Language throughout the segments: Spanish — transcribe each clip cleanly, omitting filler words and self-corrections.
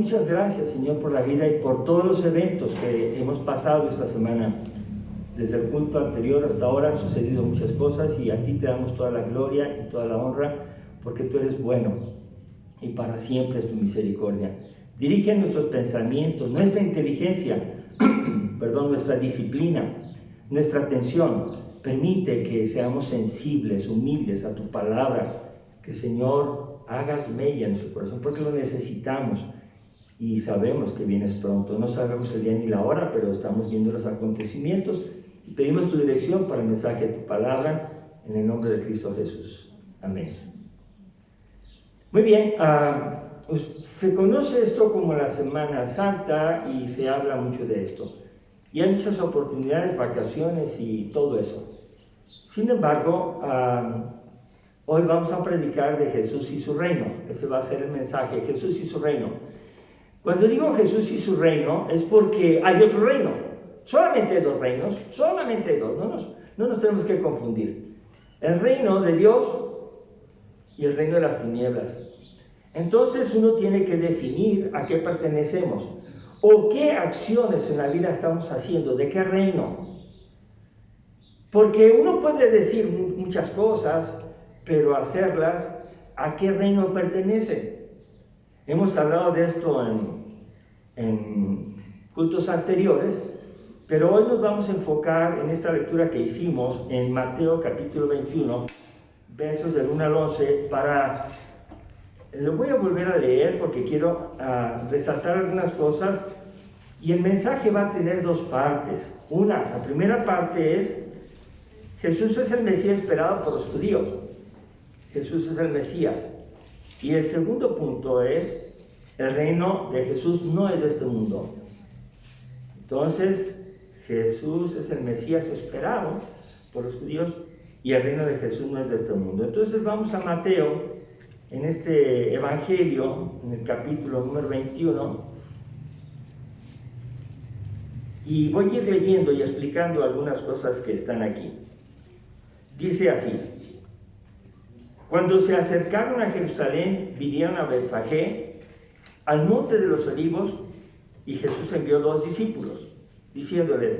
Muchas gracias, Señor, por la vida y por todos los eventos que hemos pasado esta semana. Desde el culto anterior hasta ahora han sucedido muchas cosas y a ti te damos toda la gloria y toda la honra porque tú eres bueno y para siempre es tu misericordia. Dirige nuestros pensamientos, nuestra inteligencia, nuestra disciplina, nuestra atención. Permite que seamos sensibles, humildes a tu palabra, que, Señor, hagas mella en nuestro corazón porque lo necesitamos. Y sabemos que vienes pronto, no sabemos el día ni la hora, pero estamos viendo los acontecimientos y pedimos tu dirección para el mensaje de tu palabra, en el nombre de Cristo Jesús. Amén. Muy bien, se conoce esto como la Semana Santa y se habla mucho de esto. Y hay muchas oportunidades, vacaciones y todo eso. Sin embargo, hoy vamos a predicar de Jesús y su reino. Ese va a ser el mensaje, Jesús y su reino. Cuando digo Jesús y su reino, es porque hay otro reino. Solamente hay dos reinos, solamente hay dos. No nos tenemos que confundir. El reino de Dios y el reino de las tinieblas. Entonces uno tiene que definir a qué pertenecemos o qué acciones en la vida estamos haciendo, de qué reino. Porque uno puede decir muchas cosas, pero hacerlas, ¿a qué reino pertenece? Hemos hablado de esto en cultos anteriores, pero hoy nos vamos a enfocar en esta lectura que hicimos en Mateo capítulo 21, versos del 1 al 11, lo voy a volver a leer porque quiero resaltar algunas cosas y el mensaje va a tener dos partes. La primera parte es, Jesús es el Mesías esperado por los judíos. Jesús es el Mesías. Y el segundo punto es, el reino de Jesús no es de este mundo. Entonces, Jesús es el Mesías esperado por los judíos y el reino de Jesús no es de este mundo. Entonces vamos a Mateo, en este evangelio, en el capítulo número 21, y voy a ir leyendo y explicando algunas cosas que están aquí. Dice así: Cuando se acercaron a Jerusalén, vinieron a Betfagé, al monte de los olivos, y Jesús envió 2 discípulos, diciéndoles: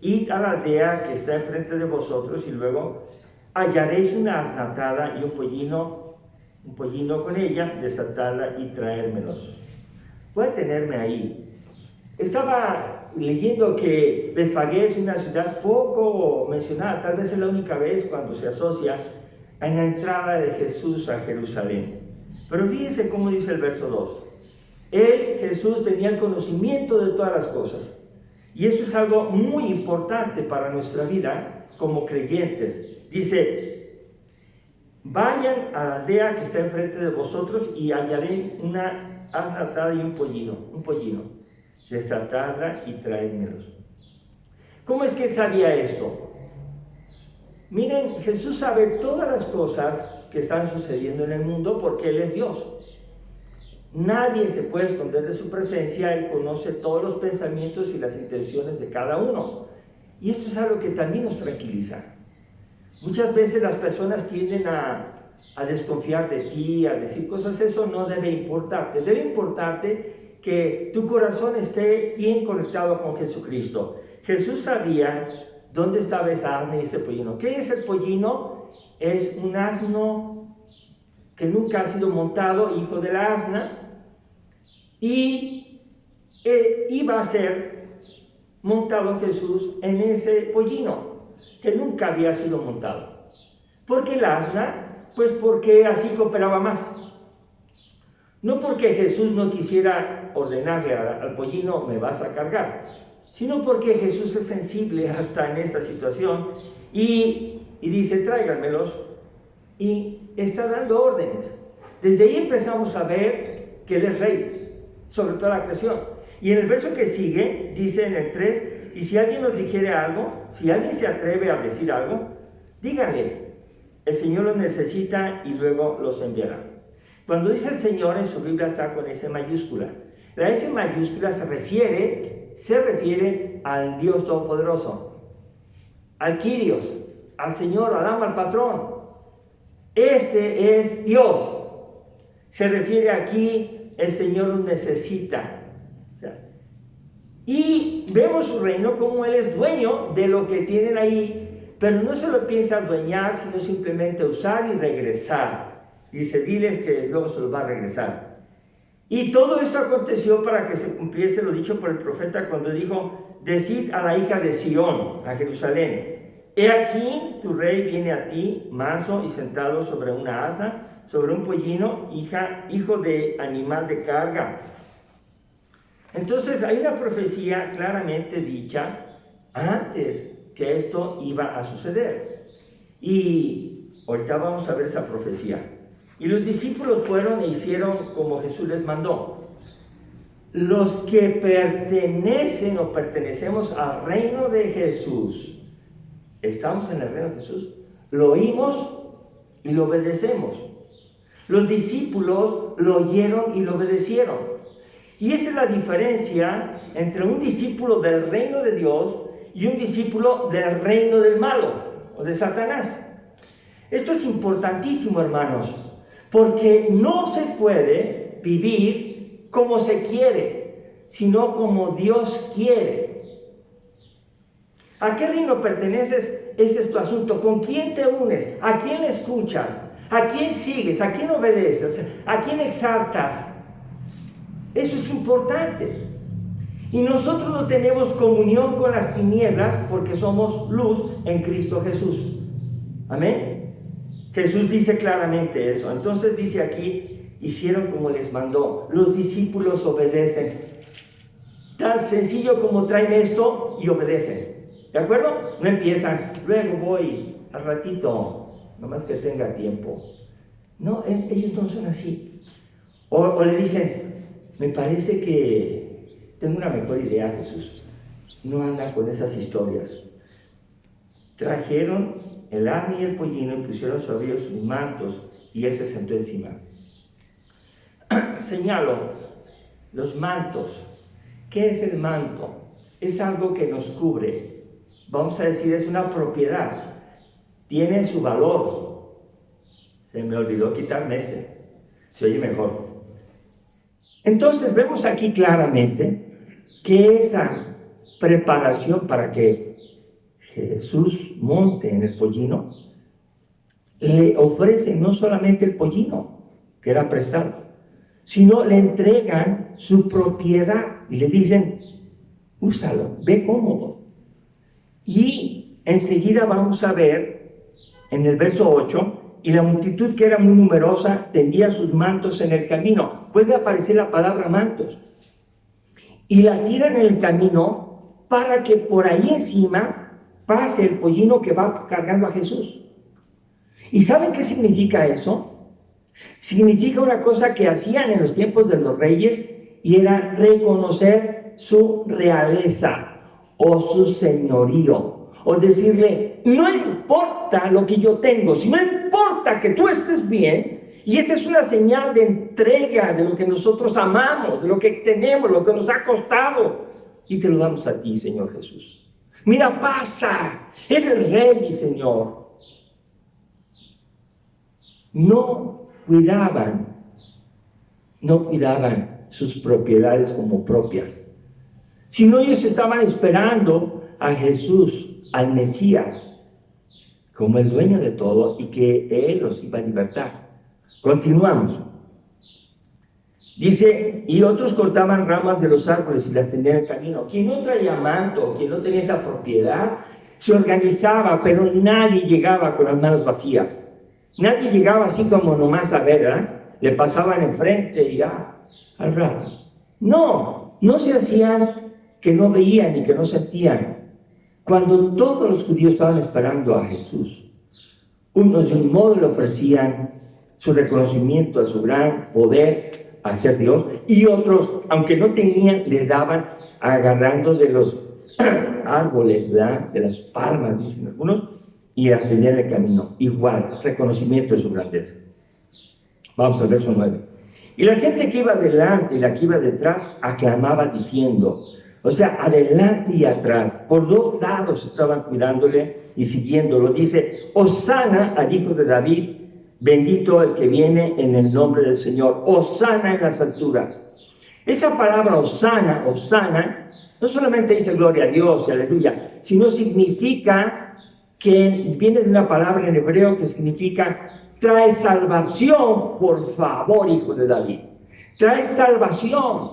Id a la aldea que está enfrente de vosotros, y luego hallaréis una asna atada y un pollino con ella, desatadla y traérmelos. Voy a tenerme ahí. Estaba leyendo que Betfagé es una ciudad poco mencionada, tal vez es la única vez cuando se asocia en la entrada de Jesús a Jerusalén. Pero fíjense cómo dice el verso 2. Jesús, tenía el conocimiento de todas las cosas. Y eso es algo muy importante para nuestra vida como creyentes. Dice: vayan a la aldea que está enfrente de vosotros y hallaré una asna atada y un pollino. Desatadla y traérmelos. ¿Cómo es que él sabía esto? Miren, Jesús sabe todas las cosas que están sucediendo en el mundo porque Él es Dios. Nadie se puede esconder de su presencia. Él conoce todos los pensamientos y las intenciones de cada uno. Y esto es algo que también nos tranquiliza. Muchas veces las personas tienden a desconfiar de ti, a decir cosas. Eso no debe importarte. Debe importarte que tu corazón esté bien conectado con Jesucristo. Jesús sabía dónde estaba esa asna y ese pollino. ¿Qué es el pollino? Es un asno que nunca ha sido montado, hijo de la asna, y iba a ser montado Jesús en ese pollino, que nunca había sido montado. ¿Por qué el asna? Pues porque así cooperaba más. No porque Jesús no quisiera ordenarle al pollino, me vas a cargar, sino porque Jesús es sensible hasta en esta situación y dice: tráiganmelos, y está dando órdenes. Desde ahí empezamos a ver que Él es rey sobre toda la creación. Y en el verso que sigue, dice en el 3: y si alguien nos dijere algo, si alguien se atreve a decir algo, díganle, el Señor los necesita y luego los enviará. Cuando dice el Señor, en su Biblia está con S mayúscula. La S mayúscula se refiere al Dios Todopoderoso, al Kyrios, al Señor, al amo, al patrón. Este es Dios. Se refiere aquí el Señor los necesita. O sea, y vemos su reino como Él es dueño de lo que tienen ahí, pero no se lo piensa adueñar, sino simplemente usar y regresar. Dice, diles que luego se los va a regresar. Y todo esto aconteció para que se cumpliese lo dicho por el profeta cuando dijo, decid a la hija de Sión, a Jerusalén, he aquí tu rey viene a ti, manso y sentado sobre una asna, sobre un pollino, hijo de animal de carga. Entonces hay una profecía claramente dicha antes que esto iba a suceder. Y ahorita vamos a ver esa profecía. Y los discípulos fueron e hicieron como Jesús les mandó. Los que pertenecen o pertenecemos al reino de Jesús, estamos en el reino de Jesús, lo oímos y lo obedecemos. Los discípulos lo oyeron y lo obedecieron. Y esa es la diferencia entre un discípulo del reino de Dios y un discípulo del reino del malo o de Satanás. Esto es importantísimo, hermanos, porque no se puede vivir como se quiere, sino como Dios quiere. ¿A qué reino perteneces? Ese es tu asunto. ¿Con quién te unes? ¿A quién escuchas? ¿A quién sigues? ¿A quién obedeces? ¿A quién exaltas? Eso es importante. Y nosotros no tenemos comunión con las tinieblas porque somos luz en Cristo Jesús. Amén. Jesús dice claramente eso. Entonces dice aquí, hicieron como les mandó. Los discípulos obedecen. Tan sencillo como traen esto y obedecen. ¿De acuerdo? No empiezan, luego voy al ratito, nomás que tenga tiempo. No, ellos no son así. O le dicen, me parece que tengo una mejor idea, Jesús. No andan con esas historias. Trajeron el asna y el pollino y pusieron sobre ellos sus mantos y él se sentó encima. Señalo, los mantos. ¿Qué es el manto? Es algo que nos cubre. Vamos a decir, es una propiedad. Tiene su valor. Se me olvidó quitarme este. Se oye mejor. Entonces vemos aquí claramente que esa preparación para que Jesús monte en el pollino, le ofrecen no solamente el pollino, que era prestado, sino le entregan su propiedad y le dicen, úsalo, ve cómodo. Y enseguida vamos a ver en el verso 8, y la multitud que era muy numerosa tendía sus mantos en el camino. Vuelve a aparecer la palabra mantos. Y la tiran en el camino para que por ahí encima pase el pollino que va cargando a Jesús. ¿Y saben qué significa eso? Significa una cosa que hacían en los tiempos de los reyes y era reconocer su realeza o su señorío, o decirle, no importa lo que yo tengo, si no importa que tú estés bien, y esa es una señal de entrega de lo que nosotros amamos, de lo que tenemos, lo que nos ha costado, y te lo damos a ti, Señor Jesús. Mira, pasa, eres el Rey, Señor. No cuidaban sus propiedades como propias, sino ellos estaban esperando a Jesús, al Mesías, como el dueño de todo y que Él los iba a libertar. Continuamos. Dice, y otros cortaban ramas de los árboles y las tendían en el camino. Quien no traía manto, quien no tenía esa propiedad, se organizaba, pero nadie llegaba con las manos vacías. Nadie llegaba así como nomás a ver, ¿verdad? Le pasaban enfrente y ya, al rato. No se hacían que no veían y que no sentían. Cuando todos los judíos estaban esperando a Jesús, unos de un modo le ofrecían su reconocimiento a su gran poder a ser Dios, y otros, aunque no tenían, le daban agarrando de los árboles, ¿verdad? De las palmas, dicen algunos, y las tenían en el camino. Igual, reconocimiento de su grandeza. Vamos al verso 9. Y la gente que iba adelante y la que iba detrás aclamaba diciendo, o sea, adelante y atrás, por dos lados estaban cuidándole y siguiéndolo. Dice, Hosana al hijo de David, bendito el que viene en el nombre del Señor, hosana en las alturas. Esa palabra hosana, no solamente dice gloria a Dios y aleluya, sino significa que viene de una palabra en hebreo que significa trae salvación, por favor, hijo de David. Trae salvación.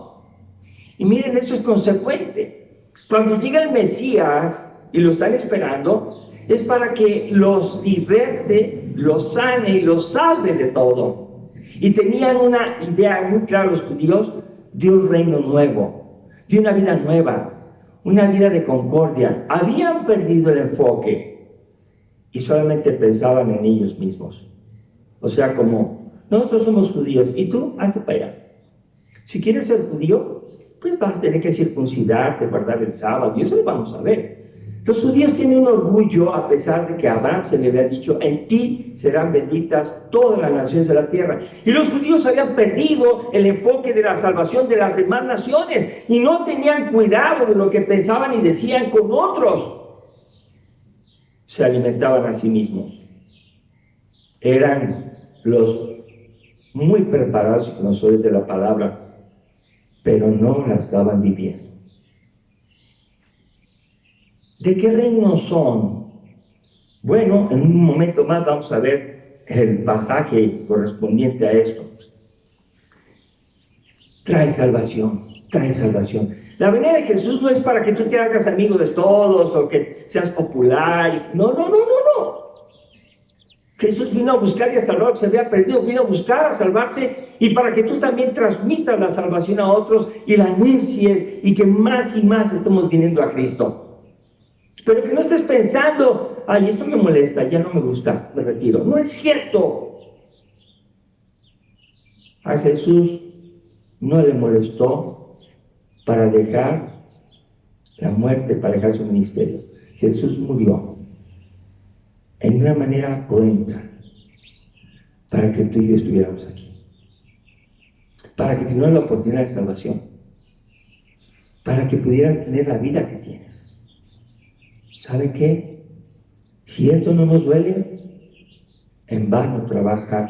Y miren, eso es consecuente. Cuando llega el Mesías y lo están esperando, es para que los liberte, los sane y los salve de todo. Y tenían una idea muy clara los judíos de un reino nuevo, de una vida nueva, una vida de concordia. Habían perdido el enfoque y solamente pensaban en ellos mismos. O sea, como nosotros somos judíos y tú hazte para allá. Si quieres ser judío, pues vas a tener que circuncidarte, guardar el sábado, y eso lo vamos a ver. Los judíos tienen un orgullo, a pesar de que a Abraham se le había dicho, en ti serán benditas todas las naciones de la tierra. Y los judíos habían perdido el enfoque de la salvación de las demás naciones y no tenían cuidado de lo que pensaban y decían con otros. Se alimentaban a sí mismos. Eran los muy preparados y conocedores de la palabra, pero no la estaban viviendo. ¿De qué reino son? Bueno, en un momento más vamos a ver el pasaje correspondiente a esto. Trae salvación, trae salvación. La venida de Jesús no es para que tú te hagas amigo de todos o que seas popular. No. Jesús vino a buscar y a salvar lo que se había perdido, vino a buscar, a salvarte y para que tú también transmitas la salvación a otros y la anuncies y que más y más estemos viniendo a Cristo. Pero que no estés pensando, ay, esto me molesta, ya no me gusta, me retiro. No es cierto. A Jesús no le molestó para dejar la muerte, para dejar su ministerio. Jesús murió en una manera cruenta para que tú y yo estuviéramos aquí, para que tuvieras la oportunidad de salvación, para que pudieras tener la vida que tienes. ¿Sabe qué? Si esto no nos duele, en vano trabaja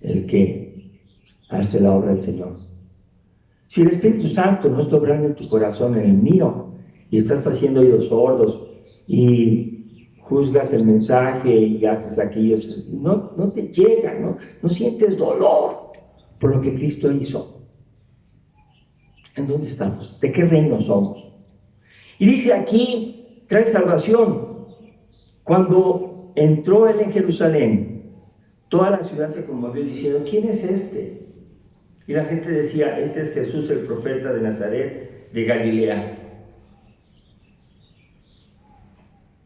el que hace la obra del Señor. Si el Espíritu Santo no está obrando en tu corazón, en el mío, y estás haciendo oídos sordos y juzgas el mensaje y haces aquello, no te llega, no sientes dolor por lo que Cristo hizo. ¿En dónde estamos? ¿De qué reino somos? Y dice aquí, trae salvación. Cuando entró él en Jerusalén, toda la ciudad se conmovió diciendo, ¿quién es este? Y la gente decía, este es Jesús, el profeta de Nazaret, de Galilea.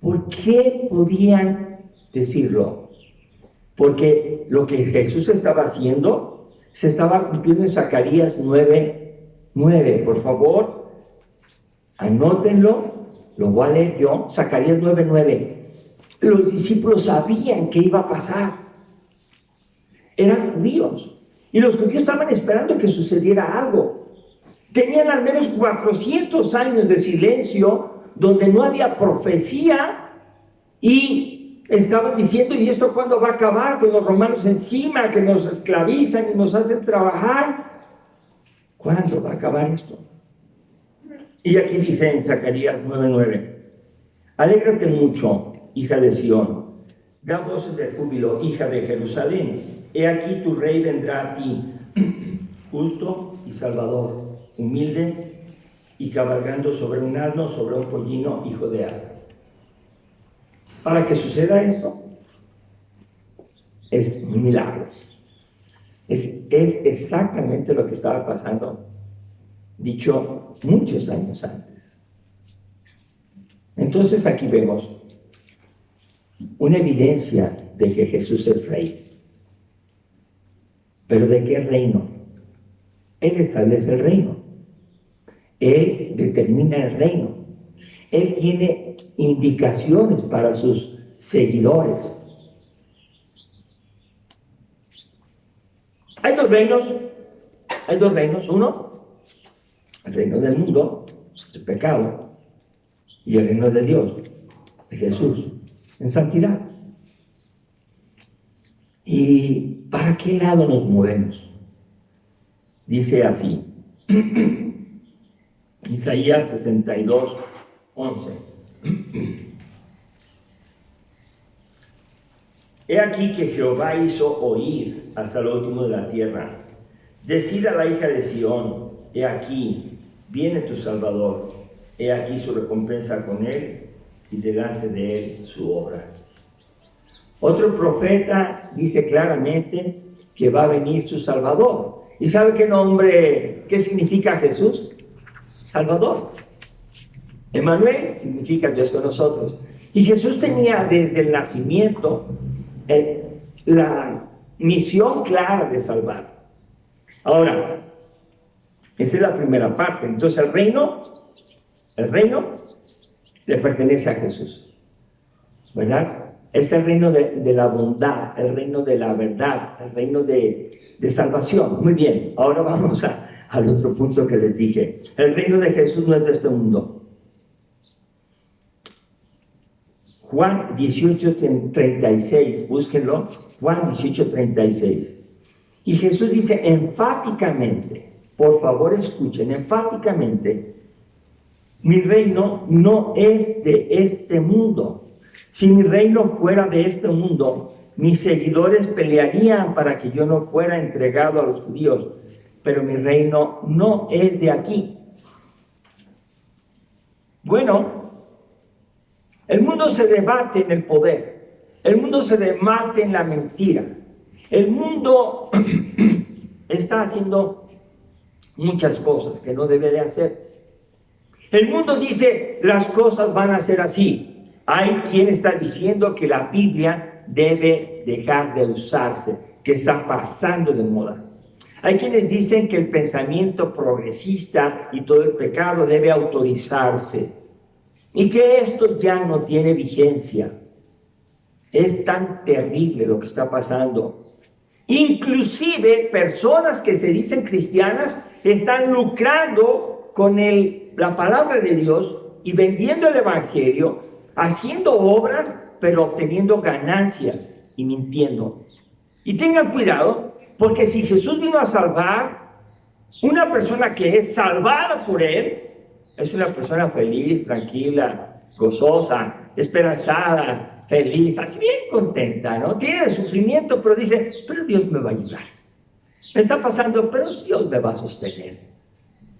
¿Por qué podían decirlo? Porque lo que Jesús estaba haciendo se estaba cumpliendo en Zacarías 9:9. Por favor, anótenlo, lo voy a leer yo. Zacarías 9:9. Los discípulos sabían que iba a pasar. Eran judíos. Y los judíos estaban esperando que sucediera algo. Tenían al menos 400 años de silencio donde no había profecía y estaban diciendo, ¿y esto cuándo va a acabar? Con los romanos encima que nos esclavizan y nos hacen trabajar. ¿Cuándo va a acabar esto? Y aquí dice en Zacarías 9:9, alégrate mucho, hija de Sión, da voces de júbilo, hija de Jerusalén. He aquí tu rey vendrá a ti, justo y salvador, humilde y cabalgando sobre un asno, sobre un pollino, hijo de asna. Para que suceda esto, es un milagro. Es exactamente lo que estaba pasando, dicho muchos años antes. Entonces aquí vemos una evidencia de que Jesús es rey. ¿Pero de qué reino? Él establece el reino. Él determina el reino. Él tiene indicaciones para sus seguidores. Hay dos reinos. Uno, el reino del mundo, el pecado, y el reino de Dios, de Jesús, en santidad. ¿Y para qué lado nos movemos? Dice así, Isaías 62, 11. He aquí que Jehová hizo oír hasta lo último de la tierra. Decid a la hija de Sión, he aquí, viene tu Salvador. He aquí su recompensa con él y delante de él su obra. Otro profeta dice claramente que va a venir su Salvador. ¿Y sabe qué significa Jesús? Salvador. Emmanuel significa Dios con nosotros. Y Jesús tenía desde el nacimiento la misión clara de salvar. Ahora, esa es la primera parte. Entonces el reino le pertenece a Jesús, ¿verdad? Es el reino de la bondad, el reino de la verdad, el reino de salvación. Muy bien, ahora vamos al otro punto que les dije. El reino de Jesús no es de este mundo. Juan 18:36, búsquenlo, Juan 18:36. Y Jesús dice enfáticamente, por favor escuchen, enfáticamente, mi reino no es de este mundo. Si mi reino fuera de este mundo, mis seguidores pelearían para que yo no fuera entregado a los judíos, pero mi reino no es de aquí. Bueno, el mundo se debate en el poder, el mundo se debate en la mentira, el mundo está haciendo muchas cosas que no debe de hacer. El mundo dice, las cosas van a ser así. Hay quien está diciendo que la Biblia debe dejar de usarse, que está pasando de moda. Hay quienes dicen que el pensamiento progresista y todo el pecado debe autorizarse y que esto ya no tiene vigencia. Es tan terrible lo que está pasando. Inclusive personas que se dicen cristianas están lucrando con la palabra de Dios y vendiendo el evangelio, haciendo obras, pero obteniendo ganancias y mintiendo. Y tengan cuidado, porque si Jesús vino a salvar, una persona que es salvada por él, es una persona feliz, tranquila, gozosa, esperanzada, feliz, así bien contenta, ¿no? Tiene sufrimiento, pero dice, pero Dios me va a ayudar. Me está pasando, pero Dios me va a sostener.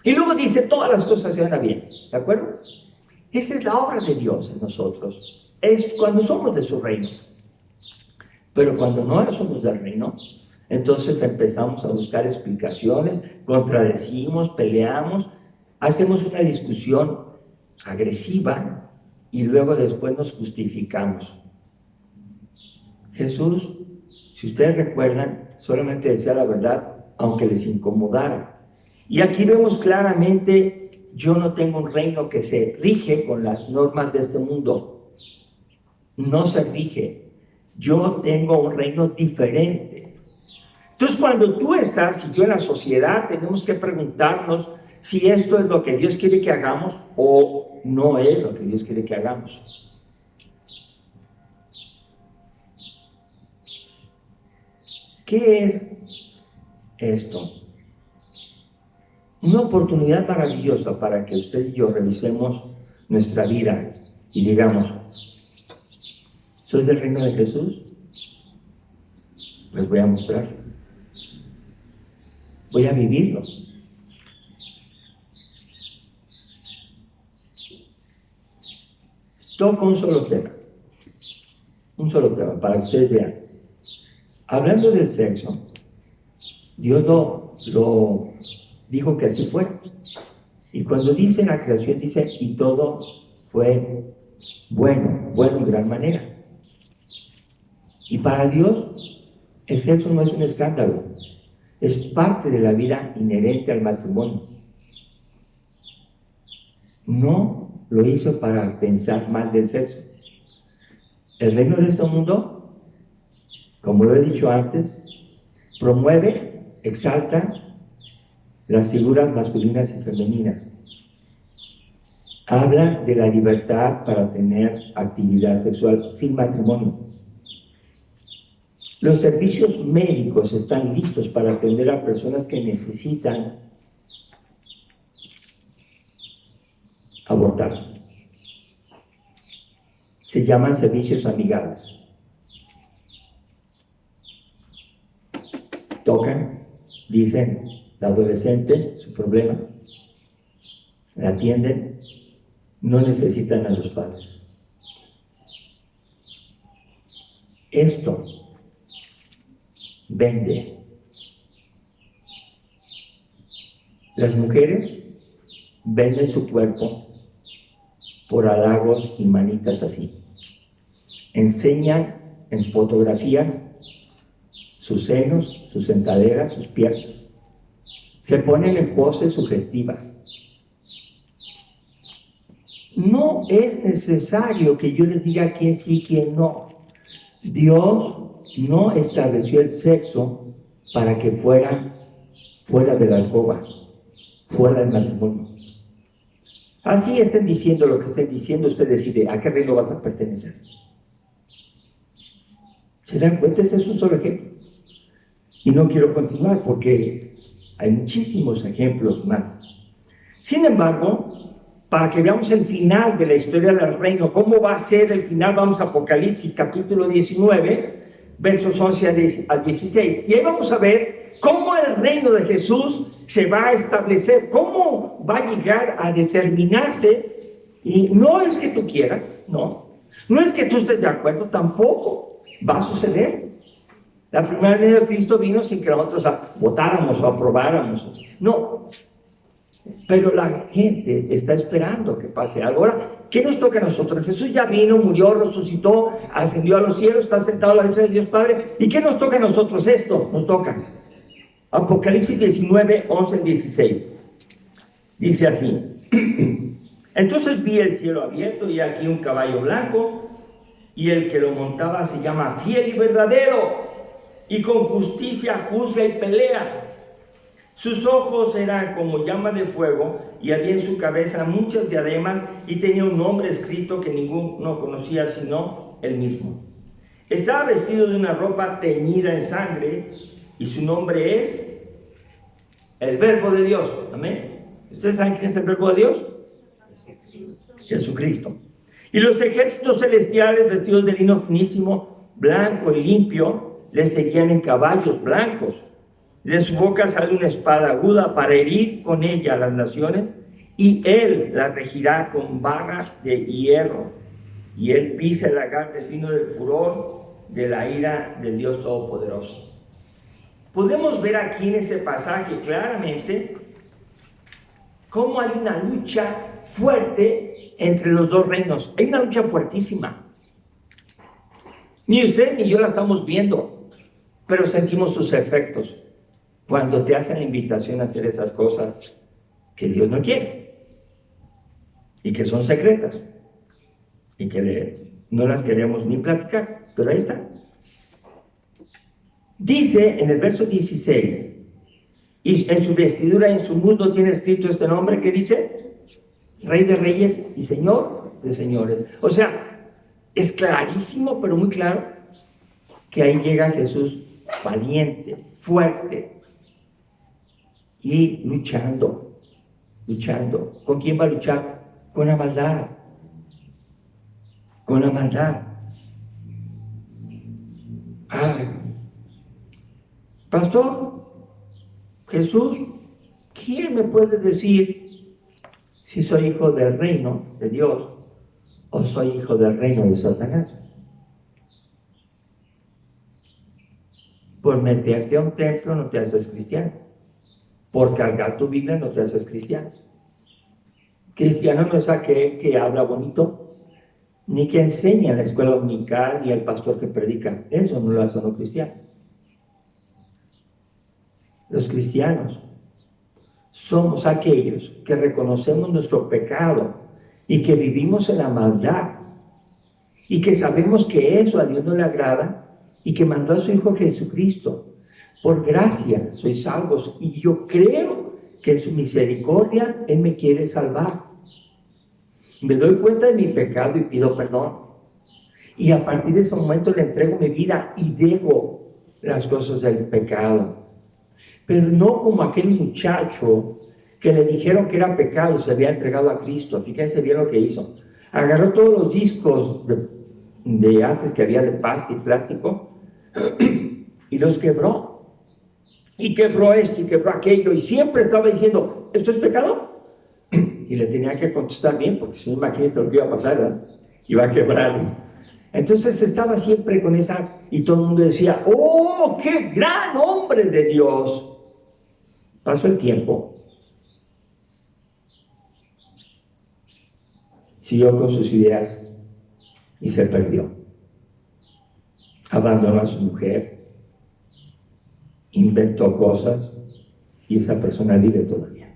Y luego dice, todas las cosas se van a bien, ¿de acuerdo? Esa es la obra de Dios en nosotros. Es cuando somos de su reino. Pero cuando no somos del reino, entonces empezamos a buscar explicaciones, contradecimos, peleamos, hacemos una discusión agresiva y luego después nos justificamos. Jesús, si ustedes recuerdan, solamente decía la verdad, aunque les incomodara. Y aquí vemos claramente, yo no tengo un reino que se rige con las normas de este mundo. No se rige. Yo tengo un reino diferente. Entonces, cuando tú estás y yo en la sociedad, tenemos que preguntarnos si esto es lo que Dios quiere que hagamos o no es lo que Dios quiere que hagamos. ¿Qué es esto? Una oportunidad maravillosa para que usted y yo revisemos nuestra vida y digamos, ¿soy del reino de Jesús? Pues voy a mostrarlo. Voy a vivirlo. Toco un solo tema para que ustedes vean. Hablando del sexo, Dios lo dijo que así fuera. Y cuando dice la creación, dice, y todo fue bueno en gran manera. Y para Dios, el sexo no es un escándalo, es parte de la vida inherente al matrimonio. No lo hizo para pensar mal del sexo. El reino de este mundo, como lo he dicho antes, promueve, exalta las figuras masculinas y femeninas. Habla de la libertad para tener actividad sexual sin matrimonio. Los servicios médicos están listos para atender a personas que necesitan abortar. Se llaman servicios amigables. Tocan, dicen, la adolescente, su problema, la atienden, no necesitan a los padres. Esto vende. Las mujeres venden su cuerpo por halagos y manitas así. Enseñan en fotografías sus senos, sus sentaderas, sus piernas. Se ponen en poses sugestivas. No es necesario que yo les diga quién sí y quién no. Dios no estableció el sexo para que fuera de la alcoba, fuera del matrimonio. Así estén diciendo lo que estén diciendo, usted decide a qué reino vas a pertenecer. ¿Se dan cuenta? Ese es un solo ejemplo. Y no quiero continuar porque hay muchísimos ejemplos más. Sin embargo, para que veamos el final de la historia del reino, cómo va a ser el final, vamos a Apocalipsis capítulo 19, versos 11 al 16. Y ahí vamos a ver cómo el reino de Jesús se va a establecer, cómo va a llegar a determinarse. Y no es que tú quieras, no es que tú estés de acuerdo, tampoco va a suceder. La primera ley de Cristo vino sin que nosotros votáramos o aprobáramos. No. Pero la gente está esperando que pase algo. Ahora, ¿qué nos toca a nosotros? Jesús ya vino, murió, resucitó, ascendió a los cielos, está sentado a la derecha de Dios Padre. ¿Y qué nos toca a nosotros? Esto nos toca. Apocalipsis 19, 11 y 16. Dice así. Entonces vi el cielo abierto y aquí un caballo blanco, y el que lo montaba se llama Fiel y Verdadero, y con justicia juzga y pelea. Sus ojos eran como llama de fuego, y había en su cabeza muchas diademas, y tenía un nombre escrito que ninguno conocía sino él mismo. Estaba vestido de una ropa teñida en sangre, y su nombre es el Verbo de Dios. Amén. ¿Ustedes saben quién es el Verbo de Dios? Jesucristo. Y los ejércitos celestiales, vestidos de lino finísimo, blanco y limpio, le seguían en caballos blancos. De su boca sale una espada aguda para herir con ella a las naciones, y él la regirá con vara de hierro, y él pisa el lagar del vino del furor de la ira del Dios Todopoderoso. Podemos ver aquí en este pasaje claramente cómo hay una lucha fuerte entre los dos reinos. Hay una lucha fuertísima. Ni usted ni yo la estamos viendo, pero sentimos sus efectos cuando te hacen la invitación a hacer esas cosas que Dios no quiere y que son secretas y que no las queremos ni platicar, pero ahí está. Dice en el verso 16, y en su vestidura y en su muslo tiene escrito este nombre que dice Rey de Reyes y Señor de Señores. O sea, es clarísimo, pero muy claro, que ahí llega Jesús valiente, fuerte y luchando. ¿Con quién va a luchar? Con la maldad. Con la maldad. Ay, Pastor Jesús, ¿quién me puede decir si soy hijo del reino de Dios o soy hijo del reino de Satanás? Por meterte a un templo no te haces cristiano. Por cargar tu Biblia no te haces cristiano. Cristiano no es aquel que habla bonito, ni que enseña en la escuela dominical, ni el pastor que predica. Eso no lo hace uno cristiano. Los cristianos somos aquellos que reconocemos nuestro pecado y que vivimos en la maldad y que sabemos que eso a Dios no le agrada y que mandó a su Hijo Jesucristo. Por gracia sois salvos, y yo creo que en su misericordia Él me quiere salvar. Me doy cuenta de mi pecado y pido perdón. Y a partir de ese momento le entrego mi vida y dejo las cosas del pecado. Pero no como aquel muchacho que le dijeron que era pecado, se había entregado a Cristo. Fíjense bien lo que hizo. Agarró todos los discos de antes que había de pasta y plástico y los quebró. Y quebró esto y quebró aquello. Y siempre estaba diciendo, ¿esto es pecado? Y le tenía que contestar bien, porque si no, imagínense lo que iba a pasar, ¿verdad? Iba a quebrar. Entonces estaba siempre con esa, y todo el mundo decía, ¡oh, qué gran hombre de Dios! Pasó el tiempo. Siguió con sus ideas y se perdió. Abandonó a su mujer, inventó cosas y esa persona vive todavía.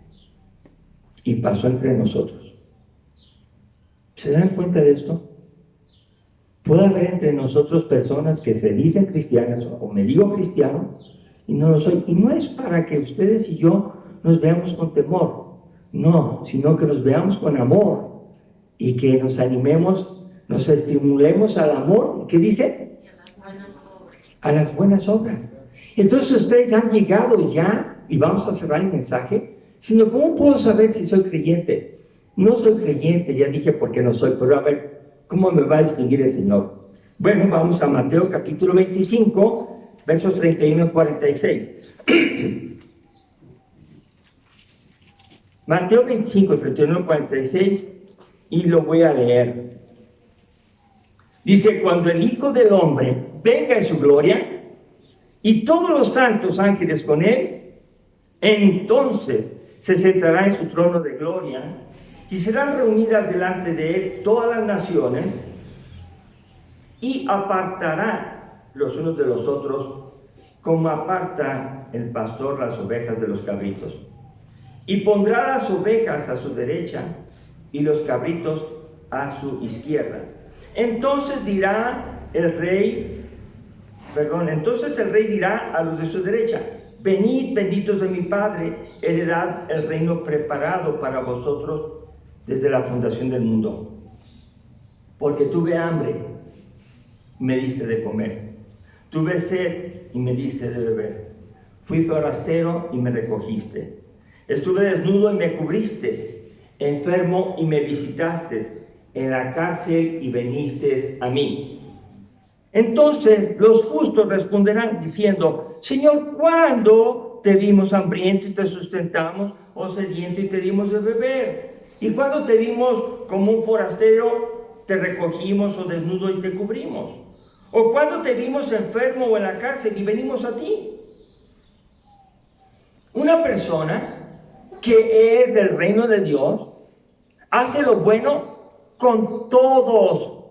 Y pasó entre nosotros. ¿Se dan cuenta de esto? Puede haber entre nosotros personas que se dicen cristianas o me digo cristiano y no lo soy. Y no es para que ustedes y yo nos veamos con temor, no, sino que nos veamos con amor y que nos animemos, nos estimulemos al amor. ¿Qué dice? A las buenas obras. Entonces ustedes han llegado ya, y vamos a cerrar el mensaje, sino ¿cómo puedo saber si soy creyente? No soy creyente, ya dije por qué no soy, pero a ver, ¿cómo me va a distinguir el Señor? Bueno, vamos a Mateo capítulo 25, versos 31 y 46. Mateo 25, 31 y 46, y lo voy a leer. Dice, cuando el Hijo del Hombre venga en su gloria, y todos los santos ángeles con él, entonces se sentará en su trono de gloria, y serán reunidas delante de él todas las naciones, y apartará los unos de los otros, como aparta el pastor las ovejas de los cabritos. Y pondrá las ovejas a su derecha, y los cabritos a su izquierda. Entonces el rey dirá a los de su derecha, venid, benditos de mi Padre, heredad el reino preparado para vosotros desde la fundación del mundo. Porque tuve hambre, me diste de comer. Tuve sed y me diste de beber. Fui forastero y me recogiste. Estuve desnudo y me cubriste. Enfermo y me visitaste. En la cárcel y viniste a mí. Entonces los justos responderán diciendo, Señor, ¿cuándo te vimos hambriento y te sustentamos, o sediento y te dimos de beber? ¿Y cuándo te vimos como un forastero, te recogimos, o desnudo y te cubrimos? ¿O cuándo te vimos enfermo o en la cárcel y venimos a ti? Una persona que es del reino de Dios hace lo bueno con todos,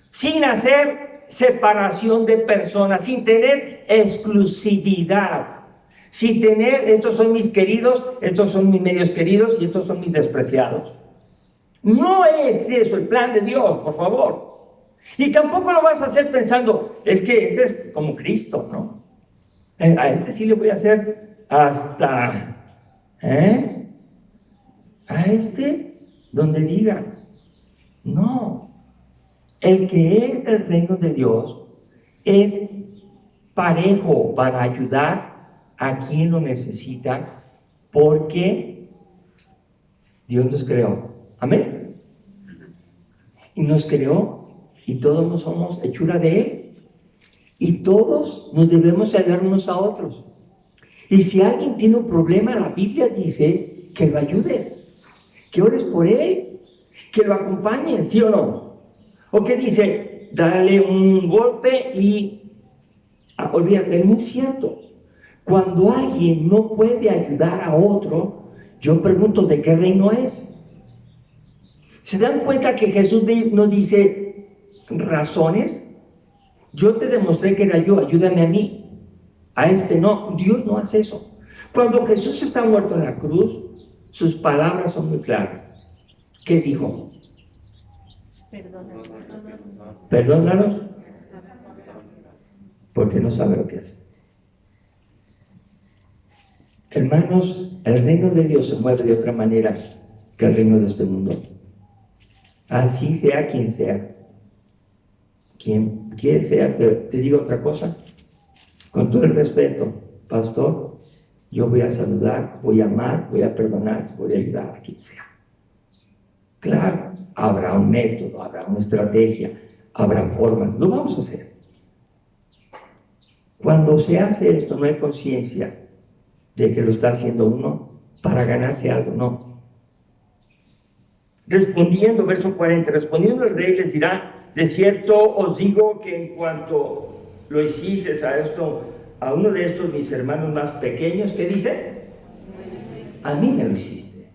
sin hacer separación de personas, sin tener exclusividad, sin tener, estos son mis queridos, estos son mis medios queridos y estos son mis despreciados. No es eso el plan de Dios, por favor. Y tampoco lo vas a hacer pensando, es que este es como Cristo, ¿no? A este sí le voy a hacer hasta, a este donde diga. No, el que es del reino de Dios es parejo para ayudar a quien lo necesita, porque Dios nos creó. Amén. Y nos creó, y todos nos somos hechura de Él. Y todos nos debemos ayudar unos a otros. Y si alguien tiene un problema, la Biblia dice que lo ayudes, que ores por él, que lo acompañes, ¿sí o no? ¿O qué dice? Dale un golpe y olvídate, no es cierto. Cuando alguien no puede ayudar a otro, yo pregunto, ¿de qué reino es? ¿Se dan cuenta que Jesús nos dice razones? Yo te demostré que era yo, ayúdame a mí. A este no, Dios no hace eso. Cuando Jesús está muerto en la cruz, sus palabras son muy claras. ¿Qué dijo? Perdónalos, porque no sabe lo que hace. Hermanos, el reino de Dios se mueve de otra manera que el reino de este mundo. Así sea quien sea. Quien quiere ser, te digo otra cosa. Con todo el respeto, pastor, yo voy a saludar, voy a amar, voy a perdonar, voy a ayudar a quien sea. Claro, habrá un método, habrá una estrategia, habrá formas, lo vamos a hacer. Cuando se hace esto, no hay conciencia de que lo está haciendo uno para ganarse algo, no. Respondiendo, verso 40, respondiendo el rey les dirá: de cierto os digo que en cuanto lo hiciste a uno de estos mis hermanos más pequeños, ¿qué dice? A mí me lo hiciste.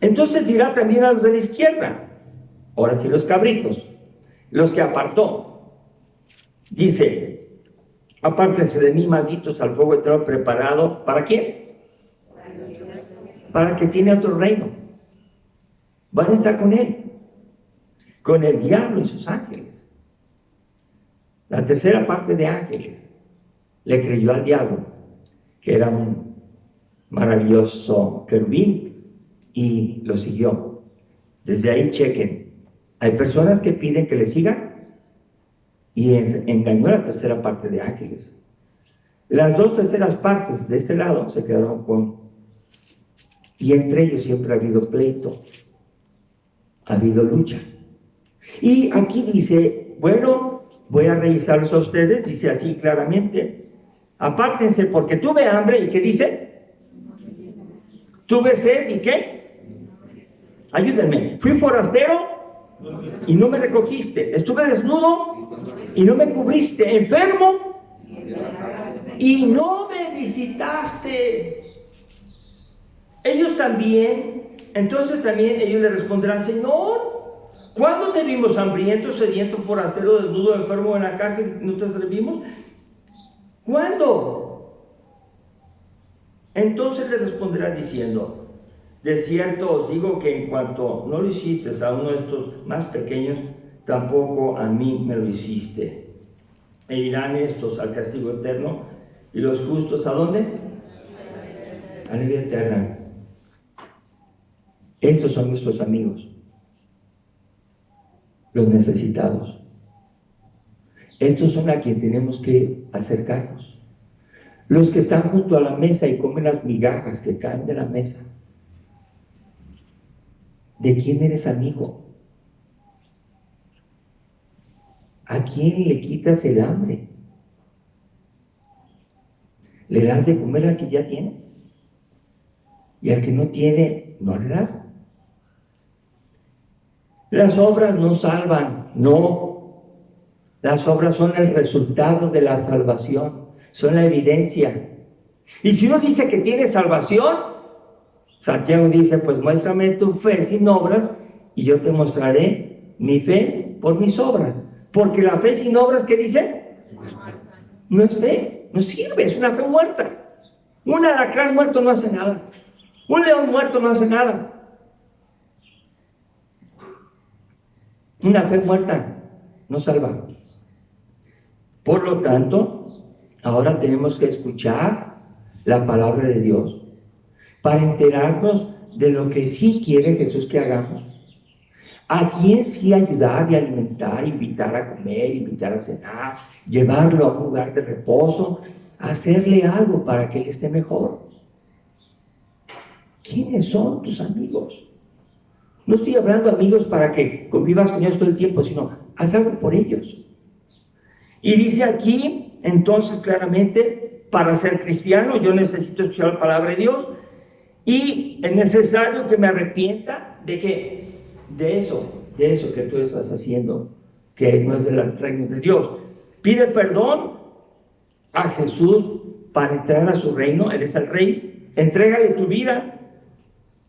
Entonces dirá también a los de la izquierda, ahora sí los cabritos, los que apartó. Dice: apártense de mí, malditos, al fuego eterno preparado. ¿Para quién? Para el que tiene otro reino. Van a estar con él, con el diablo y sus ángeles. La tercera parte de ángeles le creyó al diablo, que era un maravilloso querubín, y lo siguió. Desde ahí chequen, hay personas que piden que le sigan, y engañó a la tercera parte de ángeles. Las dos terceras partes de este lado se quedaron y entre ellos siempre ha habido pleito, ha habido lucha. Y aquí dice, bueno, voy a revisarlos a ustedes, dice así claramente: apártense porque tuve hambre, ¿y qué dice? Tuve sed, ¿y qué? Ayúdenme. Fui forastero y no me recogiste. Estuve desnudo y no me cubriste. Enfermo y no me visitaste. Ellos también, entonces también ellos le responderán: Señor, ¿cuándo te vimos hambriento, sediento, forastero, desnudo, enfermo, en la cárcel, no te servimos? ¿Cuándo? Entonces le responderá diciendo: de cierto os digo que en cuanto no lo hiciste a uno de estos más pequeños, tampoco a mí me lo hiciste. E irán estos al castigo eterno, y los justos, ¿a dónde? A la vida eterna. Estos son nuestros amigos, los necesitados. Estos son a quien tenemos que acercarnos. Los que están junto a la mesa y comen las migajas que caen de la mesa. ¿De quién eres amigo? ¿A quién le quitas el hambre? ¿Le das de comer al que ya tiene? ¿Y al que no tiene, no le das? Las obras no salvan, no. Las obras son el resultado de la salvación, son la evidencia. Y si uno dice que tiene salvación, Santiago dice: pues muéstrame tu fe sin obras y yo te mostraré mi fe por mis obras. Porque la fe sin obras, ¿qué dice? No es fe, no sirve, es una fe muerta. Un alacrán muerto no hace nada. Un león muerto no hace nada. Una fe muerta no salva. Por lo tanto, ahora tenemos que escuchar la palabra de Dios para enterarnos de lo que sí quiere Jesús que hagamos. A quién sí ayudar y alimentar, invitar a comer, invitar a cenar, llevarlo a un lugar de reposo, hacerle algo para que él esté mejor. ¿Quiénes son tus amigos? No estoy hablando de amigos para que convivas con ellos todo el tiempo, sino haz algo por ellos. Y dice aquí, entonces claramente, para ser cristiano yo necesito escuchar la palabra de Dios, y es necesario que me arrepienta de que de eso que tú estás haciendo, que no es del reino de Dios. Pide perdón a Jesús para entrar a su reino. Él es el rey. Entrégale tu vida,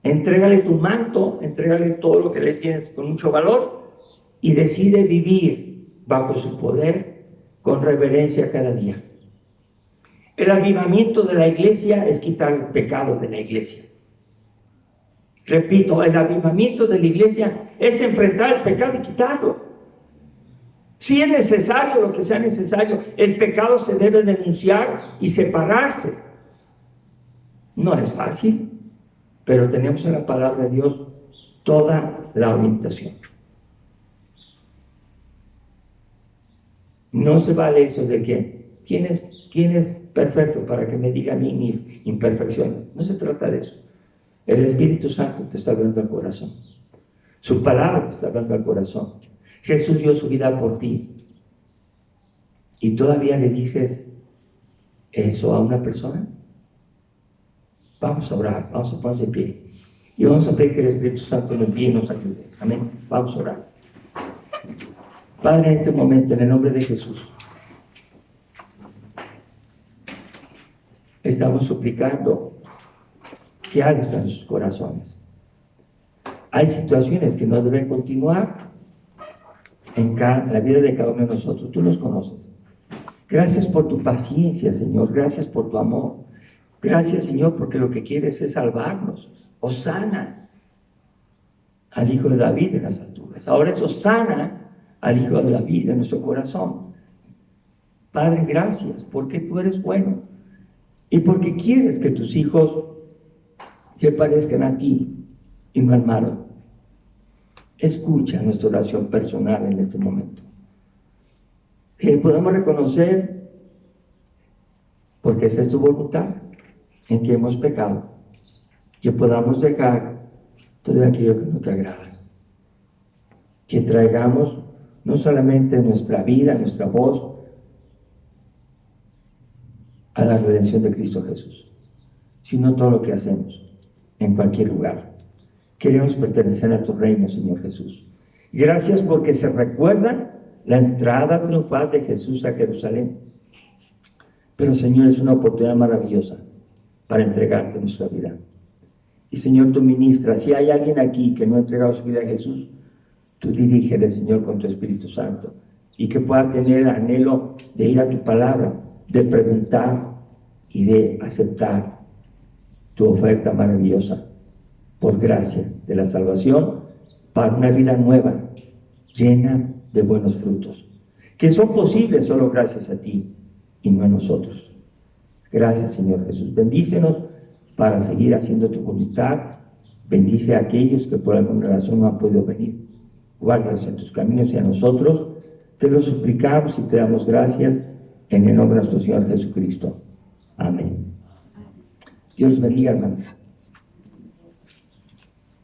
entrégale tu manto, entrégale todo lo que le tienes con mucho valor, y decide vivir bajo su poder con reverencia cada día. El avivamiento de la iglesia es quitar el pecado de la iglesia. Repito, el avivamiento de la iglesia es enfrentar el pecado y quitarlo. Si es necesario, lo que sea necesario, el pecado se debe denunciar y separarse. No es fácil, pero tenemos en la palabra de Dios toda la orientación. No se vale eso de que ¿Quién es perfecto para que me diga a mí mis imperfecciones? No se trata de eso. El Espíritu Santo te está hablando al corazón. Su palabra te está hablando al corazón. Jesús dio su vida por ti. ¿Y todavía le dices eso a una persona? Vamos a orar, vamos a ponernos de pie. Y vamos a pedir que el Espíritu Santo nos guíe y nos ayude. Amén. Vamos a orar. Padre, en este momento, en el nombre de Jesús, estamos suplicando que hables en sus corazones. Hay situaciones que no deben continuar en la vida de cada uno de nosotros. Tú los conoces. Gracias por tu paciencia, Señor. Gracias por tu amor. Gracias, Señor, porque lo que quieres es salvarnos. Hosana al Hijo de David en las alturas. Ahora es Hosana al Hijo de David en nuestro corazón. Padre, gracias, porque tú eres bueno y porque quieres que tus hijos se parezcan a ti y no al malo. Escucha nuestra oración personal en este momento. Que podamos reconocer, porque esa es tu voluntad, en que hemos pecado, que podamos dejar todo aquello que no te agrada. Que traigamos no solamente nuestra vida, nuestra voz, a la redención de Cristo Jesús, sino todo lo que hacemos en cualquier lugar. Queremos pertenecer a tu reino, Señor Jesús. Gracias porque se recuerda la entrada triunfal de Jesús a Jerusalén. Pero, Señor, es una oportunidad maravillosa para entregarte nuestra vida. Y, Señor, tú ministras. Si hay alguien aquí que no ha entregado su vida a Jesús, tú dirígele, Señor, con tu Espíritu Santo, y que pueda tener el anhelo de ir a tu palabra, de preguntar y de aceptar tu oferta maravillosa por gracia de la salvación para una vida nueva, llena de buenos frutos, que son posibles solo gracias a ti y no a nosotros. Gracias, Señor Jesús. Bendícenos para seguir haciendo tu voluntad. Bendice a aquellos que por alguna razón no han podido venir. Guárdalos en tus caminos y a nosotros te lo suplicamos y te damos gracias en el nombre de nuestro Señor Jesucristo. Amén. Dios bendiga, hermanos.